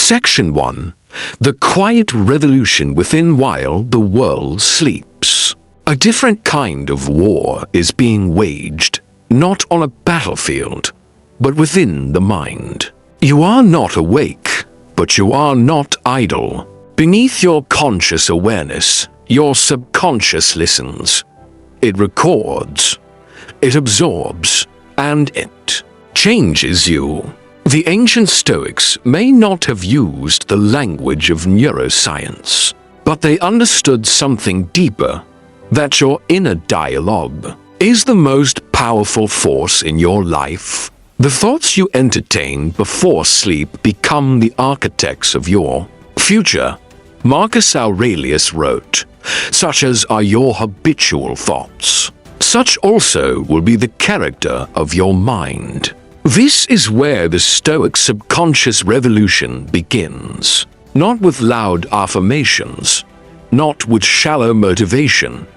Section 1. The quiet revolution within while the world sleeps. A different kind of war is being waged, not on a battlefield, but within the mind. You are not awake, but you are not idle. Beneath your conscious awareness, your subconscious listens. It records, it absorbs, and it changes you. The ancient Stoics may not have used the language of neuroscience, but they understood something deeper, that your inner dialogue is the most powerful force in your life. The thoughts you entertain before sleep become the architects of your future. Marcus Aurelius wrote, "Such as are your habitual thoughts, such also will be the character of your mind." This is where the Stoic subconscious revolution begins. Not with loud affirmations, not with shallow motivation,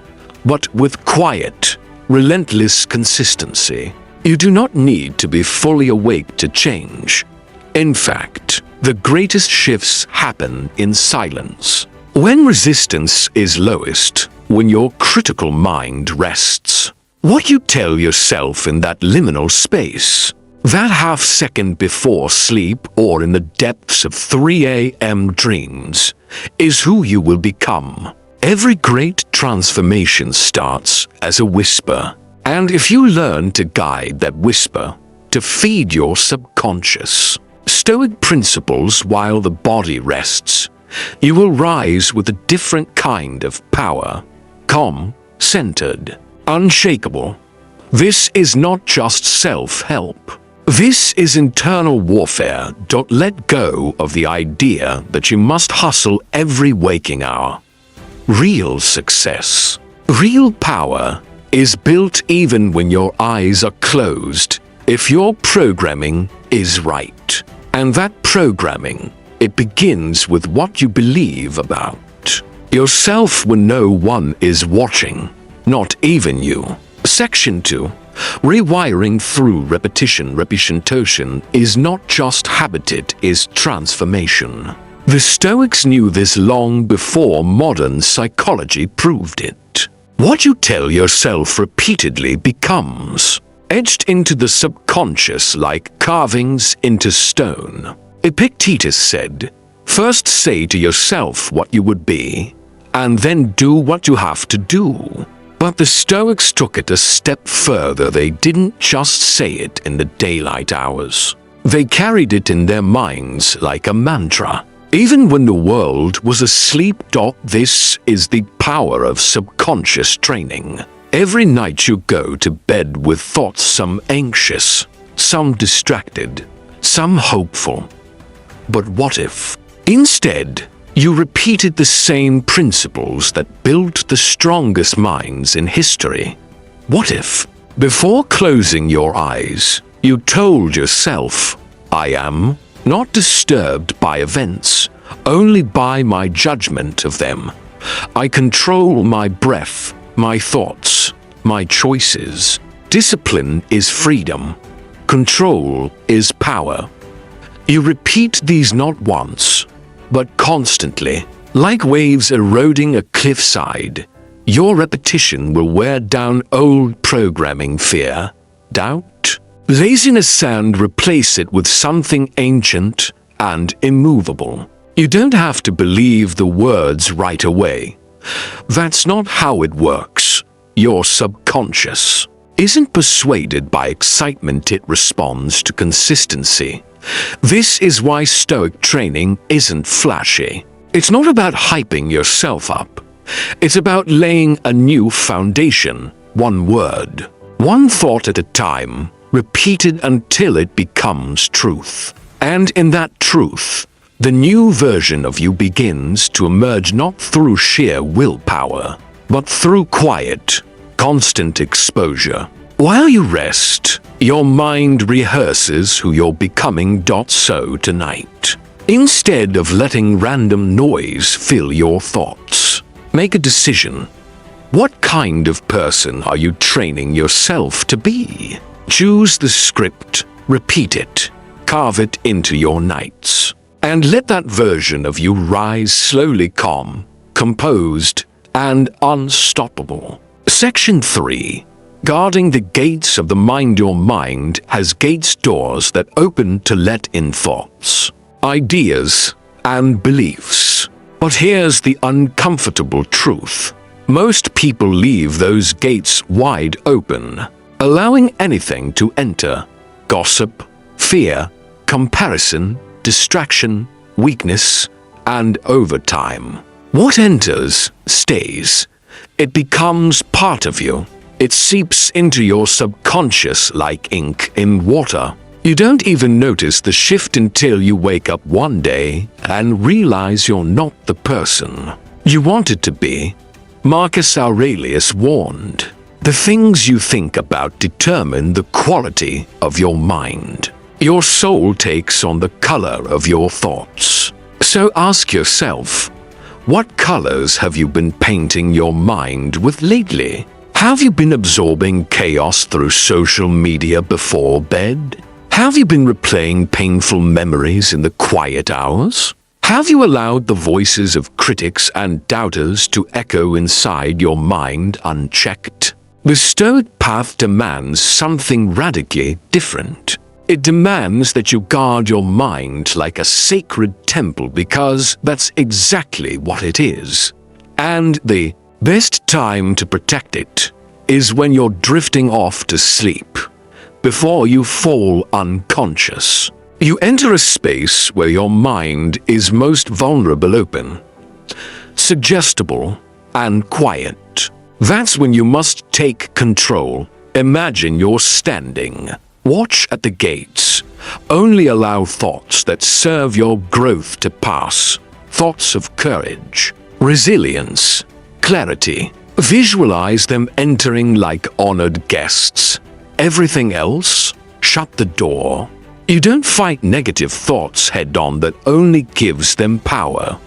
but with quiet, relentless consistency. You do not need to be fully awake to change. In fact, the greatest shifts happen in silence. When resistance is lowest, when your critical mind rests, what you tell yourself in that liminal space, that half second before sleep or in the depths of 3 a.m. dreams, is who you will become. Every great transformation starts as a whisper, and if you learn to guide that whisper, to feed your subconscious Stoic principles while the body rests, you will rise with a different kind of power, calm, centered, unshakable. This is not just self-help. This is internal warfare. Don't let go of the idea that you must hustle every waking hour. Real success, real power, is built even when your eyes are closed, if your programming is right. And that programming, it begins with what you believe about yourself when no one is watching, not even you. Section 2. Rewiring through repetition. Repetition is not just habit, it is transformation. The Stoics knew this long before modern psychology proved it. What you tell yourself repeatedly becomes etched into the subconscious like carvings into stone. Epictetus said, "First say to yourself what you would be, and then do what you have to do." But the Stoics took it a step further. They didn't just say it in the daylight hours. They carried it in their minds like a mantra. Even when the world was asleep. This is the power of subconscious training. Every night you go to bed with thoughts, some anxious, some distracted, some hopeful. But what if, instead, you repeated the same principles that built the strongest minds in history? What if, before closing your eyes, you told yourself, "I am not disturbed by events, only by my judgment of them. I control my breath, my thoughts, my choices. Discipline is freedom. Control is power." You repeat these not once, but constantly, like waves eroding a cliffside. Your repetition will wear down old programming, fear, doubt, laziness, and replace it with something ancient and immovable. You don't have to believe the words right away. That's not how it works. Your subconscious isn't persuaded by excitement, it responds to consistency. This is why Stoic training isn't flashy. It's not about hyping yourself up. It's about laying a new foundation, one word, one thought at a time, repeated until it becomes truth. And in that truth, the new version of you begins to emerge, not through sheer willpower, but through quiet, constant exposure. While you rest, your mind rehearses who you're becoming. So tonight, instead of letting random noise fill your thoughts, make a decision. What kind of person are you training yourself to be? Choose the script, repeat it, carve it into your nights. And let that version of you rise slowly, calm, composed, and unstoppable. Section 3. Guarding the gates of the mind. Your mind has gates, doors that open to let in thoughts, ideas, and beliefs. But here's the uncomfortable truth. Most people leave those gates wide open, allowing anything to enter. Gossip, fear, comparison, distraction, weakness, and over time, what enters stays. It becomes part of you. It seeps into your subconscious like ink in water. You don't even notice the shift until you wake up one day and realize you're not the person you wanted to be. Marcus Aurelius warned, "The things you think about determine the quality of your mind. Your soul takes on the color of your thoughts." So ask yourself, what colors have you been painting your mind with lately? Have you been absorbing chaos through social media before bed? Have you been replaying painful memories in the quiet hours? Have you allowed the voices of critics and doubters to echo inside your mind unchecked? The Stoic path demands something radically different. It demands that you guard your mind like a sacred temple, because that's exactly what it is. And the best time to protect it is when you're drifting off to sleep, before you fall unconscious. You enter a space where your mind is most vulnerable, open, suggestible, and quiet. That's when you must take control. Imagine you're standing. Watch at the gates. Only allow thoughts that serve your growth to pass. Thoughts of courage, resilience, clarity. Visualize them entering like honored guests. Everything else, shut the door. You don't fight negative thoughts head-on. That only gives them power.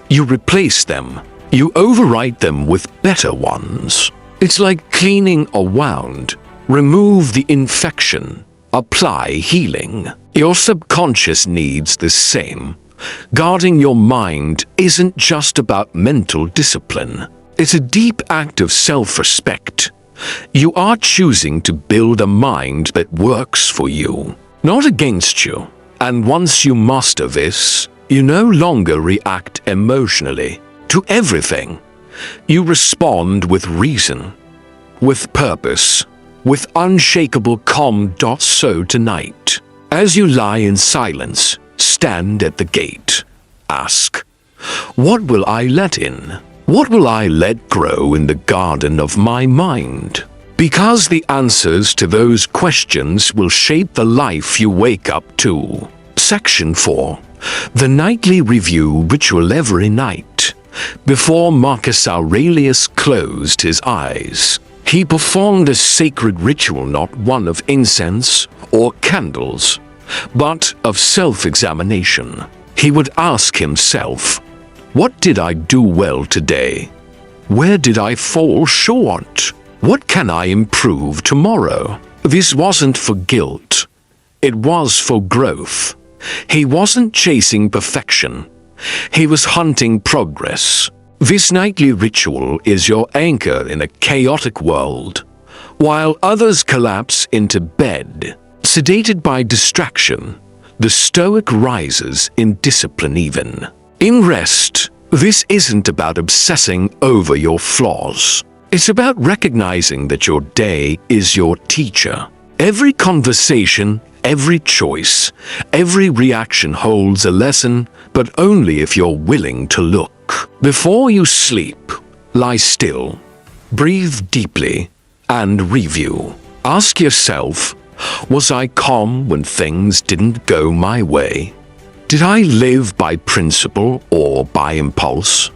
You replace them. You overwrite them with better ones. It's like cleaning a wound. Remove the infection. Apply healing. Your subconscious needs the same. Guarding your mind isn't just about mental discipline. It's a deep act of self-respect. You are choosing to build a mind that works for you, not against you. And once you master this, you no longer react emotionally to everything. You respond with reason, with purpose, with unshakable calm. So tonight, as you lie in silence, stand at the gate. Ask, what will I let in? What will I let grow in the garden of my mind? Because the answers to those questions will shape the life you wake up to. Section 4. The nightly review ritual. Every night, before Marcus Aurelius closed his eyes, he performed a sacred ritual, not one of incense or candles, but of self-examination. He would ask himself, what did I do well today? Where did I fall short? What can I improve tomorrow? This wasn't for guilt. It was for growth. He wasn't chasing perfection. He was hunting progress. This nightly ritual is your anchor in a chaotic world. While others collapse into bed, sedated by distraction, the Stoic rises in discipline, even in rest. This isn't about obsessing over your flaws. It's about recognizing that your day is your teacher. Every conversation, every choice, every reaction holds a lesson, but only if you're willing to look. Before you sleep, lie still, breathe deeply, and review. Ask yourself, was I calm when things didn't go my way? Did I live by principle or by impulse?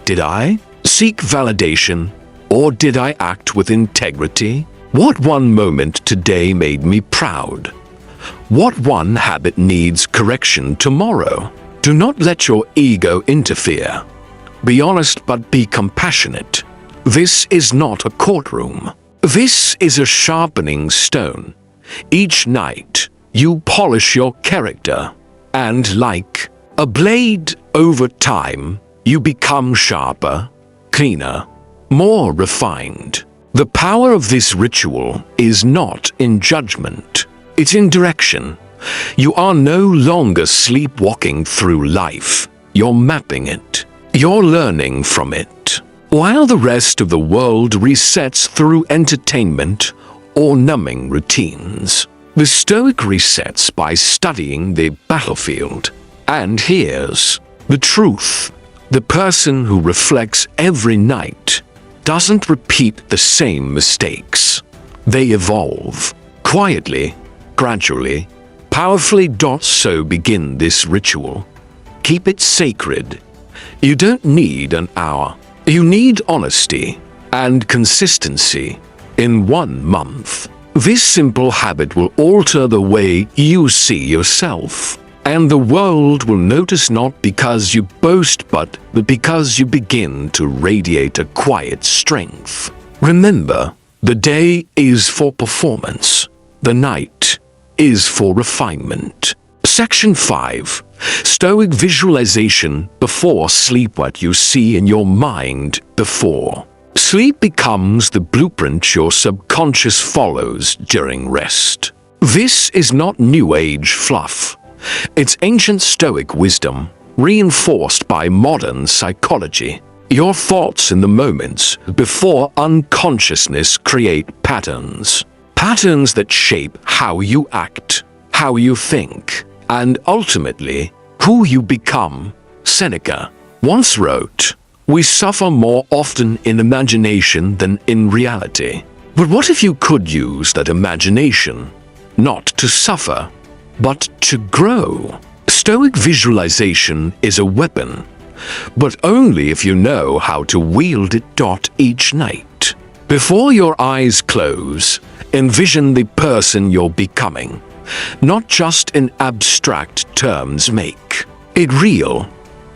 Did I seek validation, or did I act with integrity? What one moment today made me proud? What one habit needs correction tomorrow? Do not let your ego interfere. Be honest, but be compassionate. This is not a courtroom. This is a sharpening stone. Each night, you polish your character. And like A blade, over time, you become sharper, cleaner, more refined. The power of this ritual is not in judgment, it's in direction. You are no longer sleepwalking through life, you're mapping it. You're learning from it. While the rest of the world resets through entertainment or numbing routines, the Stoic resets by studying the battlefield. And here's the truth. The person who reflects every night doesn't repeat the same mistakes. They evolve. Quietly, gradually, powerfully. So begin this ritual. Keep it sacred. You don't need an hour. You need honesty and consistency. In 1 month, this simple habit will alter the way you see yourself. And the world will notice, not because you boast, but because you begin to radiate a quiet strength. Remember, the day is for performance. The night is for refinement. Section 5. Stoic visualization before sleep. What you see in your mind before sleep becomes the blueprint your subconscious follows during rest. This is not New Age fluff. It's ancient Stoic wisdom, reinforced by modern psychology. Your thoughts in the moments before unconsciousness create patterns. Patterns that shape how you act, how you think, and ultimately, who you become. Seneca once wrote, "We suffer more often in imagination than in reality." But what if you could use that imagination not to suffer, but to grow? Stoic visualization is a weapon, but only if you know how to wield it. Each night, before your eyes close, envision the person you're becoming, not just in abstract terms. Make it real.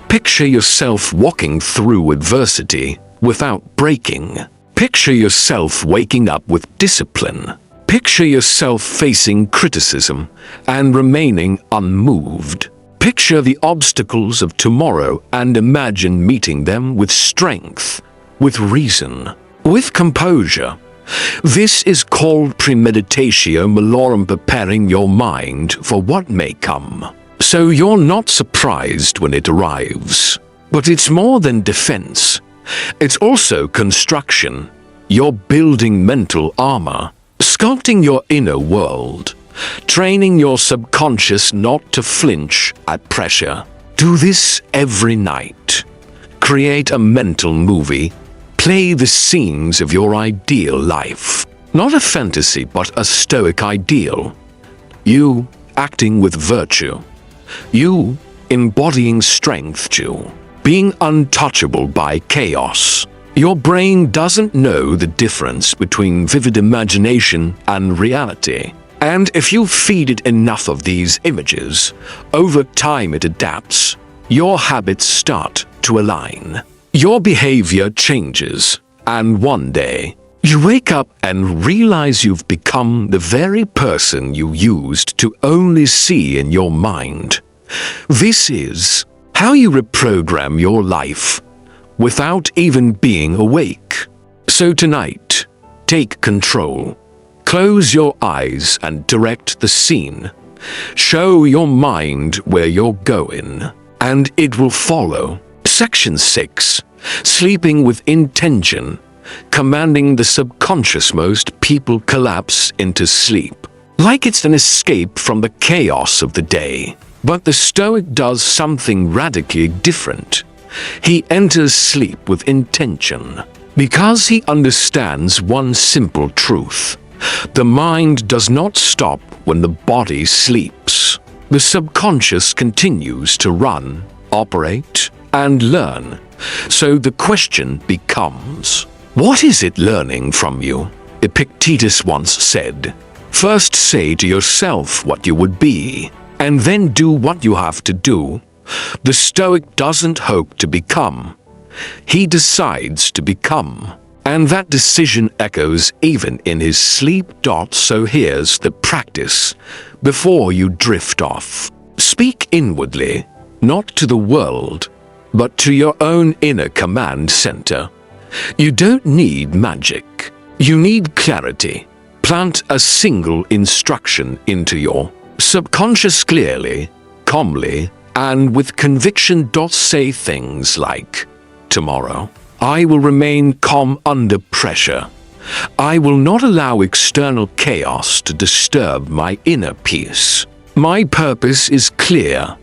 Picture yourself walking through adversity without breaking. Picture yourself waking up with discipline. Picture yourself facing criticism and remaining unmoved. Picture the obstacles of tomorrow and imagine meeting them with strength, with reason, with composure. This is called premeditatio malorum, preparing your mind for what may come. So you're not surprised when it arrives. But it's more than defense. It's also construction. You're building mental armor, sculpting your inner world, training your subconscious not to flinch at pressure. Do this every night. Create a mental movie. Play the scenes of your ideal life. Not a fantasy, but a Stoic ideal. You acting with virtue. You embodying strength. You being untouchable by chaos. Your brain doesn't know the difference between vivid imagination and reality. And if you feed it enough of these images, over time it adapts. Your habits start to align. Your behavior changes, and one day, you wake up and realize you've become the very person you used to only see in your mind. This is how you reprogram your life without even being awake. So tonight, take control. Close your eyes and direct the scene. Show your mind where you're going, and it will follow. Section 6. Sleeping with intention. Commanding the subconscious. Most people collapse into sleep like it's an escape from the chaos of the day. But the Stoic does something radically different. He enters sleep with intention because he understands one simple truth. The mind does not stop when the body sleeps. The subconscious continues to run, operate, and learn. So the question becomes, what is it learning from you? Epictetus once said, "First say to yourself what you would be, and then do what you have to do." The Stoic doesn't hope to become. He decides to become. And that decision echoes even in his sleep. So here's the practice before you drift off. Speak inwardly, not to the world, but to your own inner command center. You don't need magic. You need clarity. Plant a single instruction into your subconscious clearly, calmly, and with conviction. Say things like, tomorrow, I will remain calm under pressure. I will not allow external chaos to disturb my inner peace. My purpose is clear.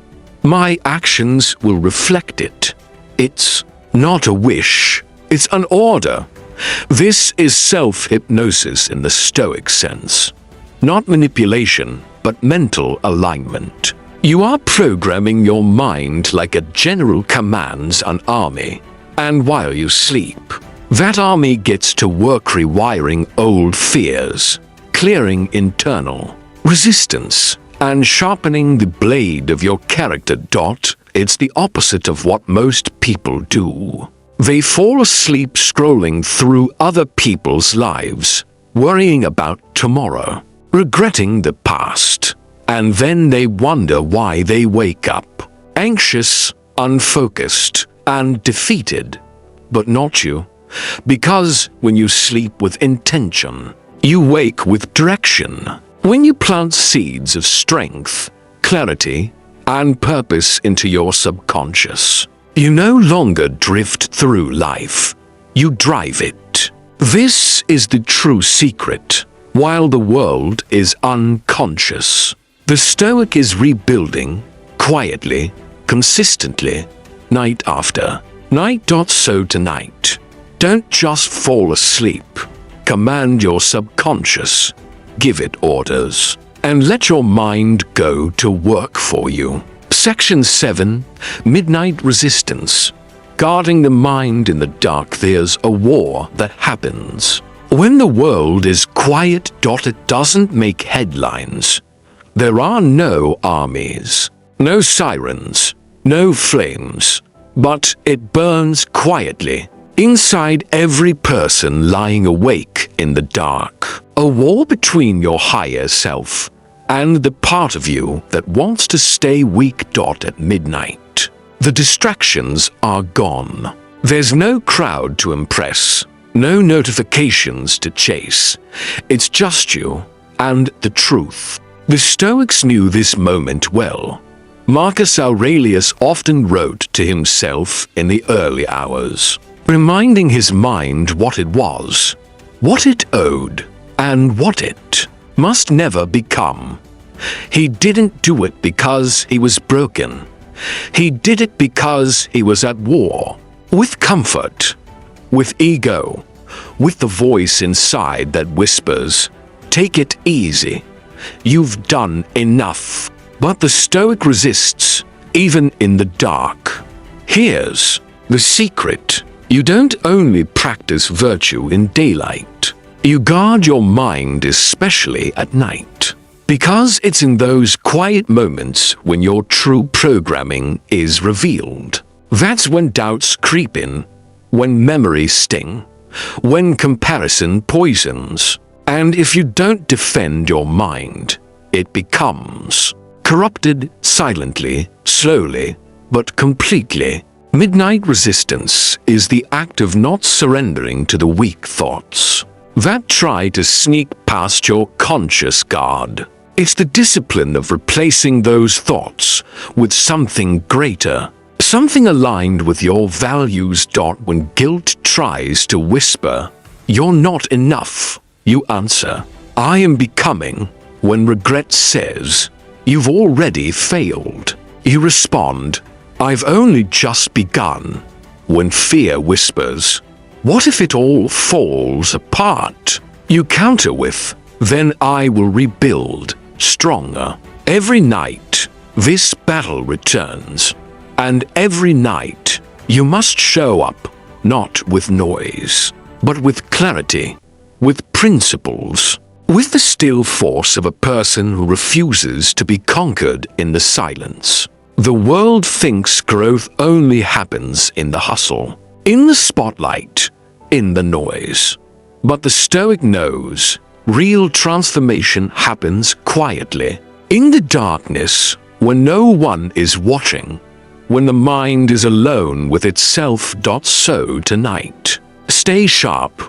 My actions will reflect it. It's not a wish, it's an order. This is self-hypnosis in the Stoic sense. Not manipulation, but mental alignment. You are programming your mind like a general commands an army. And while you sleep, that army gets to work rewiring old fears, clearing internal resistance, and sharpening the blade of your character. It's the opposite of what most people do. They fall asleep scrolling through other people's lives, worrying about tomorrow, regretting the past, and then they wonder why they wake up anxious, unfocused, and defeated. But not you, because when you sleep with intention, you wake with direction. When you plant seeds of strength, clarity, and purpose into your subconscious, you no longer drift through life, you drive it. This is the true secret. While the world is unconscious, the Stoic is rebuilding, quietly, consistently, night after night. So tonight, don't just fall asleep. Command your subconscious, give it orders, and let your mind go to work for you. Section 7. Midnight Resistance. Guarding the mind in the dark. There's a war that happens when the world is quiet. It doesn't make headlines. There are no armies, no sirens, no flames, but it burns quietly inside every person lying awake in the dark. A war between your higher self and the part of you that wants to stay weak. At midnight, the distractions are gone. There's no crowd to impress, no notifications to chase. It's just you and the truth. The Stoics knew this moment well. Marcus Aurelius often wrote to himself in the early hours, reminding his mind what it was, what it owed, and what it must never become. He didn't do it because he was broken. He did it because he was at war with comfort, with ego, with the voice inside that whispers, "Take it easy. You've done enough." But the Stoic resists, even in the dark. Here's the secret. You don't only practice virtue in daylight. You guard your mind especially at night. Because it's in those quiet moments when your true programming is revealed. That's when doubts creep in, when memories sting, when comparison poisons. And if you don't defend your mind, it becomes corrupted silently, slowly, but completely. Midnight resistance is the act of not surrendering to the weak thoughts that try to sneak past your conscious guard. It's the discipline of replacing those thoughts with something greater, something aligned with your values. When guilt tries to whisper, "You're not enough," you answer, "I am becoming." When regret says, "You've already failed," you respond, "I've only just begun." When fear whispers, "What if it all falls apart?" you counter with, "Then I will rebuild, stronger." Every night, this battle returns. And every night, you must show up, not with noise, but with clarity, with principles, with the still force of a person who refuses to be conquered in the silence. The world thinks growth only happens in the hustle, in the spotlight, in the noise. But the Stoic knows real transformation happens quietly, in the darkness, when no one is watching. when the mind is alone with itself. So tonight, stay sharp,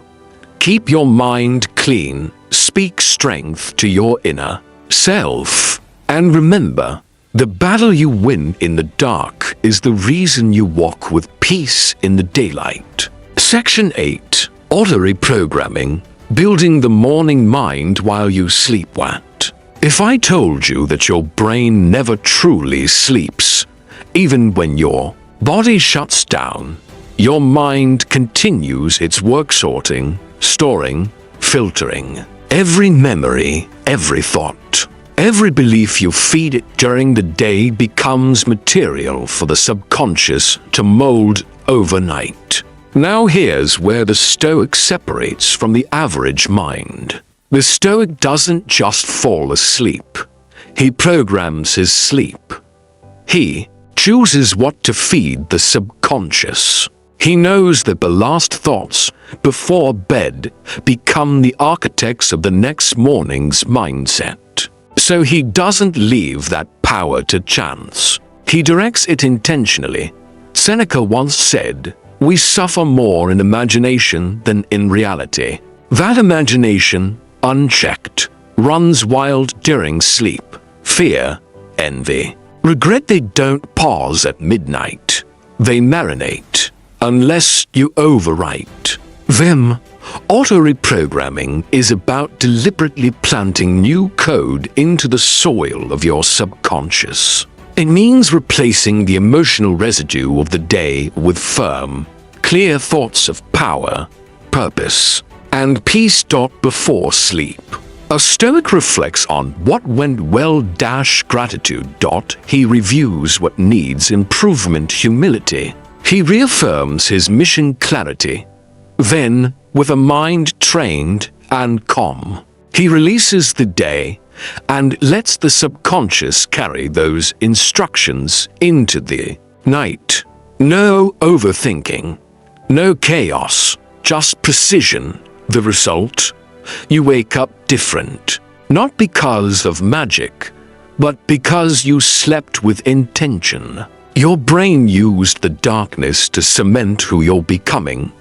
keep your mind clean, speak strength to your inner self, and remember, the battle you win in the dark is the reason you walk with peace in the daylight. Section 8. Auto-reprogramming, building the morning mind while you sleep. What? If I told you that your brain never truly sleeps, even when your body shuts down, your mind continues its work, sorting, storing, filtering. Every memory, every thought, every belief you feed it during the day becomes material for the subconscious to mold overnight. Now here's where the Stoic separates from the average mind. The Stoic doesn't just fall asleep. He programs his sleep. He chooses what to feed the subconscious. He knows that the last thoughts before bed become the architects of the next morning's mindset. So he doesn't leave that power to chance. He directs it intentionally. Seneca once said, "We suffer more in imagination than in reality." That imagination, unchecked, runs wild during sleep. Fear, envy, regret, they don't pause at midnight. They marinate. Unless you overwrite them. Auto-reprogramming is about deliberately planting new code into the soil of your subconscious. It means replacing the emotional residue of the day with firm, clear thoughts of power, purpose, and peace. Before sleep, a Stoic reflects on what went well - gratitude. He reviews what needs improvement, humility. He reaffirms his mission, clarity. Then, with a mind trained and calm, he releases the day and lets the subconscious carry those instructions into the night. No overthinking, no chaos, just precision. The result? You wake up different, not because of magic, but because you slept with intention. Your brain used the darkness to cement who you're becoming,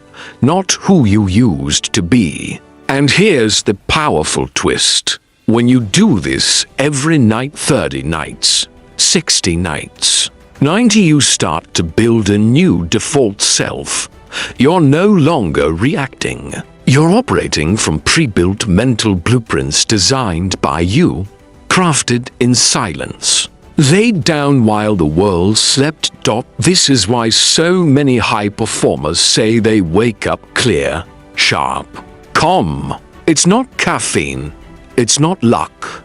not who you used to be. And here's the powerful twist. When you do this every night, 30 nights, 60 nights, 90, you start to build a new default self. You're no longer reacting. You're operating from pre-built mental blueprints designed by you, crafted in silence, laid down while the world slept. This is why so many high performers say they wake up clear, sharp, calm. It's not caffeine. It's not luck.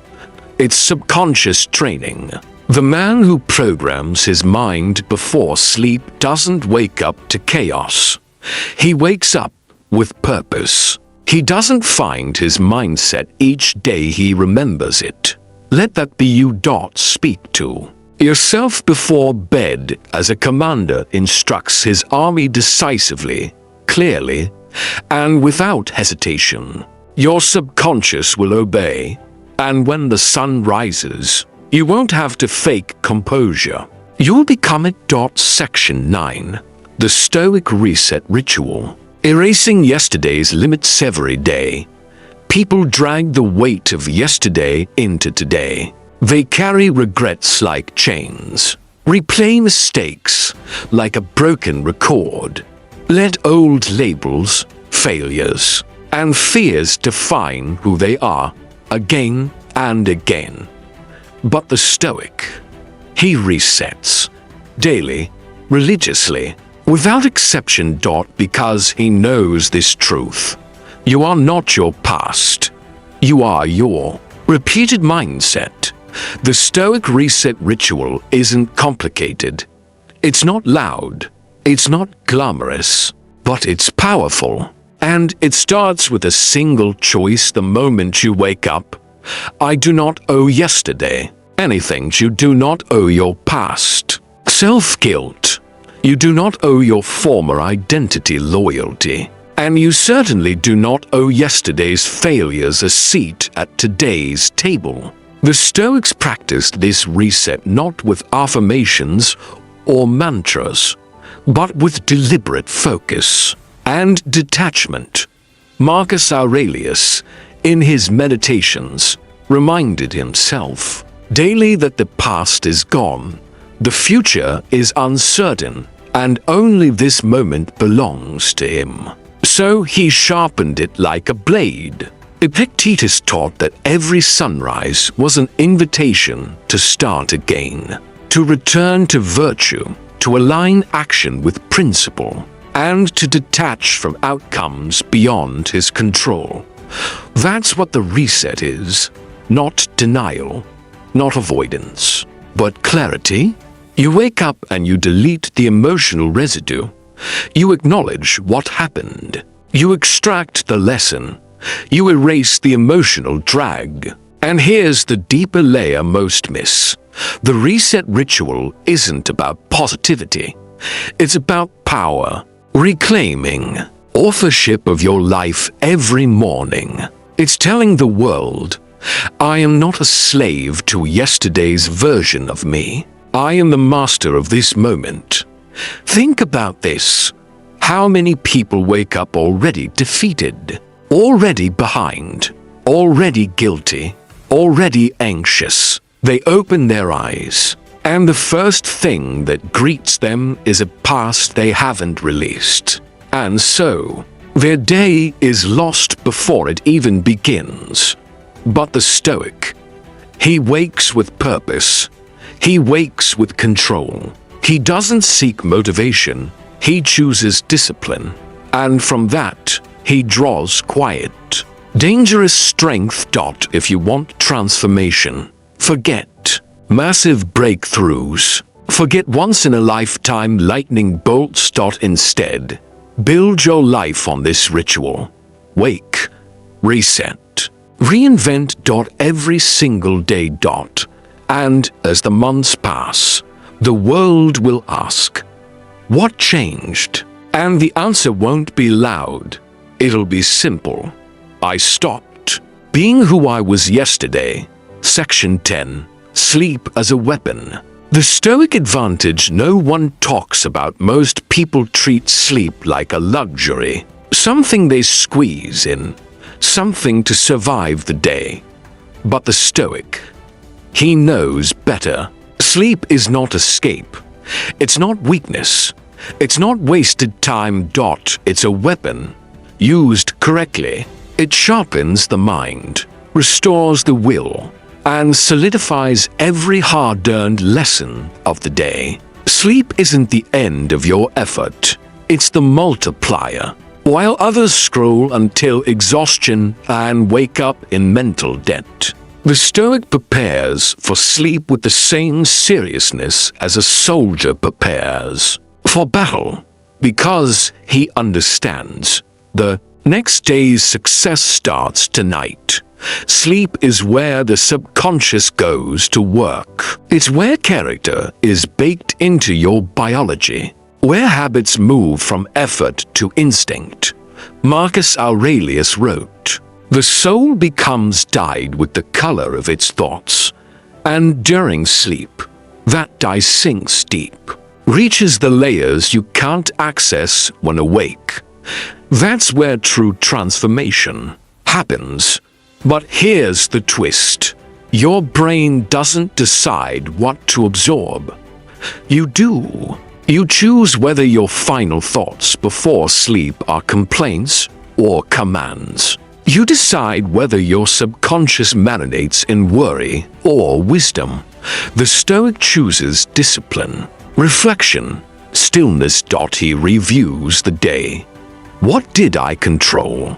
It's subconscious training. The man who programs his mind before sleep doesn't wake up to chaos. He wakes up with purpose. He doesn't find his mindset each day, he remembers it. Let that be you. Speak to yourself before bed as a commander instructs his army decisively, clearly, and without hesitation. Your subconscious will obey, and when the sun rises, you won't have to fake composure. You'll become it. Section 9. The Stoic Reset Ritual. Erasing yesterday's limits every day. People drag the weight of yesterday into today. They carry regrets like chains. Replay mistakes like a broken record. Let old labels, failures, and fears define who they are again and again. But the Stoic, he resets daily, religiously, without exception. Because he knows this truth. You are not your past. You are your repeated mindset. The Stoic Reset Ritual isn't complicated. It's not loud. It's not glamorous. But it's powerful. And it starts with a single choice the moment you wake up. I do not owe yesterday anything. You do not owe your past self-guilt. You do not owe your former identity loyalty. And you certainly do not owe yesterday's failures a seat at today's table. The Stoics practiced this reset not with affirmations or mantras, but with deliberate focus and detachment. Marcus Aurelius, in his meditations, reminded himself daily that the past is gone, the future is uncertain, and only this moment belongs to him. So he sharpened it like a blade. Epictetus taught that every sunrise was an invitation to start again, to return to virtue, to align action with principle, and to detach from outcomes beyond his control. That's what the reset is, not denial, not avoidance, but clarity. You wake up and you delete the emotional residue. You acknowledge what happened. You extract the lesson. You erase the emotional drag. And here's the deeper layer most miss. The reset ritual isn't about positivity. It's about power, reclaiming authorship of your life every morning. It's telling the world, I am not a slave to yesterday's version of me. I am the master of this moment. Think about this. How many people wake up already defeated, already behind, already guilty, already anxious? They open their eyes, and the first thing that greets them is a past they haven't released. And so, their day is lost before it even begins. But the Stoic, he wakes with purpose. He wakes with control. He doesn't seek motivation. He chooses discipline. And from that, he draws quiet. Dangerous strength. If you want transformation, forget massive breakthroughs. Forget once-in-a-lifetime lightning bolts. Instead, build your life on this ritual. Wake, reset, reinvent. Every single day. And as the months pass, the world will ask, what changed? And the answer won't be loud. It'll be simple. I stopped being who I was yesterday. Section 10. Sleep as a weapon. The Stoic advantage no one talks about. Most people treat sleep like a luxury, something they squeeze in, something to survive the day. But the Stoic, he knows better. Sleep is not escape. It's not weakness. It's not wasted time. It's a weapon. Used correctly, it sharpens the mind, restores the will, and solidifies every hard-earned lesson of the day. Sleep isn't the end of your effort. It's the multiplier. While others scroll until exhaustion and wake up in mental debt, the Stoic prepares for sleep with the same seriousness as a soldier prepares for battle, because he understands the next day's success starts tonight. Sleep is where the subconscious goes to work. It's where character is baked into your biology, where habits move from effort to instinct. Marcus Aurelius wrote, "The soul becomes dyed with the color of its thoughts, and during sleep, that dye sinks deep, reaches the layers you can't access when awake." That's where true transformation happens. But here's the twist. Your brain doesn't decide what to absorb. You do. You choose whether your final thoughts before sleep are complaints or commands. You decide whether your subconscious marinates in worry or wisdom. The Stoic chooses discipline, reflection, stillness. He reviews the day. What did I control?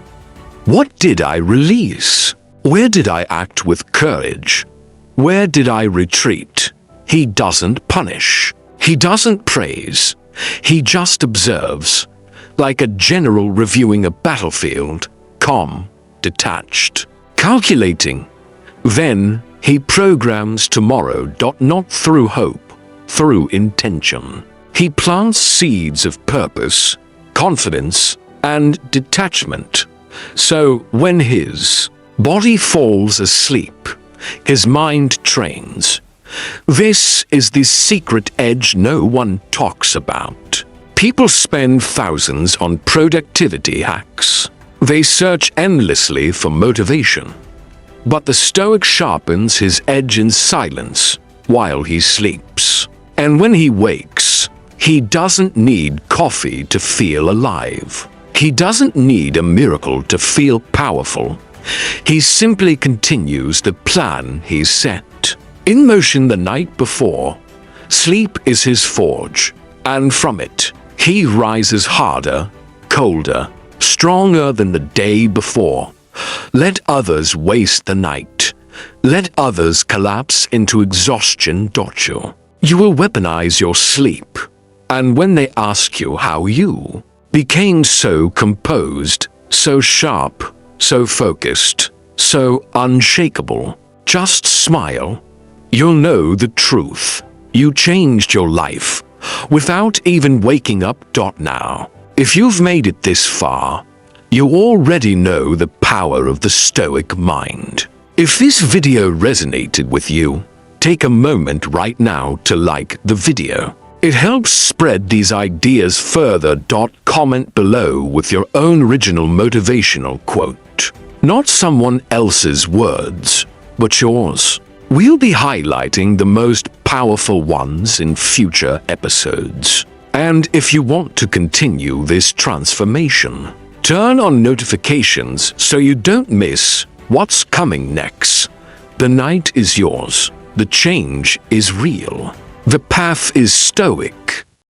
What did I release? Where did I act with courage? Where did I retreat? He doesn't punish. He doesn't praise. He just observes, like a general reviewing a battlefield, calm, detached, calculating. Then he programs tomorrow. Not through hope, through intention. He plants seeds of purpose, confidence, and detachment. So when his body falls asleep, his mind trains. This is the secret edge no one talks about. People spend thousands on productivity hacks. They search endlessly for motivation. But the Stoic sharpens his edge in silence while he sleeps. And when he wakes, he doesn't need coffee to feel alive. He doesn't need a miracle to feel powerful. He simply continues the plan he set in motion the night before. Sleep is his forge, and from it, he rises harder, colder, stronger than the day before. Let others waste the night. Let others collapse into exhaustion. You will weaponize your sleep, and when they ask you how you became so composed, so sharp, so focused, so unshakable, just smile. You'll know the truth. You changed your life without even waking up. Now, if you've made it this far, you already know the power of the Stoic mind. If this video resonated with you, take a moment right now to like the video. It helps spread these ideas further. Comment below with your own original motivational quote. Not someone else's words, but yours. We'll be highlighting the most powerful ones in future episodes. And if you want to continue this transformation, turn on notifications so you don't miss what's coming next. The night is yours. The change is real. The path is Stoic.